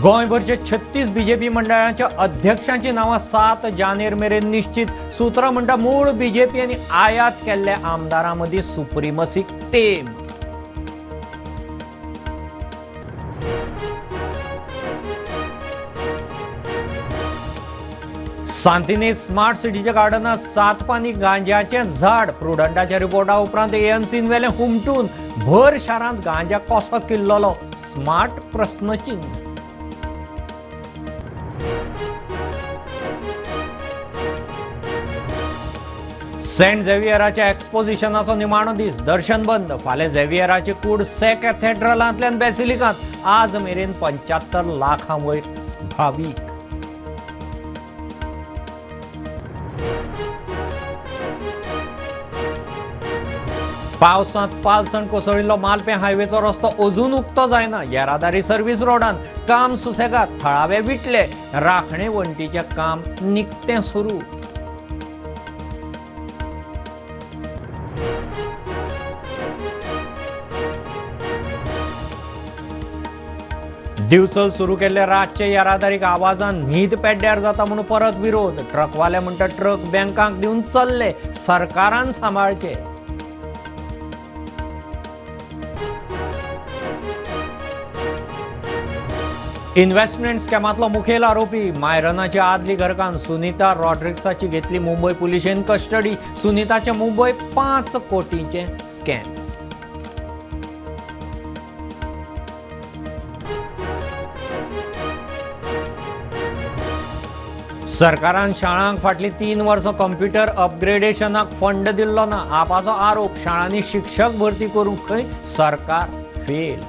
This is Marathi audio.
गोंयभरचे 36 बीजेपी मंडळांच्या अध्यक्षांची नावां 7 जानेर मेरेन निश्चित। सूत्रां म्हणटा मूळ बीजेपी आनी आयात केल्ल्या आमदारां मदीं सुप्रिमसीक तेम। सांतिनी स्मार्ट सिटीच्या गार्डनात 7 पानी गांज्याचें झाड। प्रुडंटाच्या रिपोर्टा उपरांत एएमसीन वेलें हुमटून भर शारांत गांजा कसो किल्ललो, स्मार्ट प्रस्नचिन्ह। सेंट झेवियराच्या एक्सपोजिशनाचो निमाणो दीस, दर्शन बंद। फाल्यां झेवियराची कूड से कॅथेड्रलांतल्यान बेसिलिकांत। आज मेरेन 75 लाखां वयर भावीक। पावसांत पालसण कोसळिल्लो मालपें हायवेचो रस्तो अजून उक्तो जायना। येरादारी सर्व्हिस रोडान काम सुसेगाद, थळावे विटले। राखणे वणटीचें काम निकतें सुरू। दिवचल सुरू केल्ले रातचे येरादारीक आवाजान न्हीद पेड्ड्यार जाता म्हणून परत विरोध। ट्रकवाले म्हणटा ट्रक बँकांक दिवन चल्ले, सरकारान सांबाळचे। इन्व्हेस्टमेंट स्कॅमांतलो मुखेल आरोपी मायरनाच्या आदली घरकान्न सुनीता रॉड्रिक्साची घेतली मुंबय पुलिशेन कस्टडी। सुनीताचे मुंबय 5 कोटींचे स्कॅम। सरकारान शाळांक फाटलीं 3 वर्सां कंप्युटर अपग्रेडेशनाक फंड दिल्लो ना। आपाचो आरोप, शाळांनी शिक्षक भरती करूंक खंय सरकार फेल।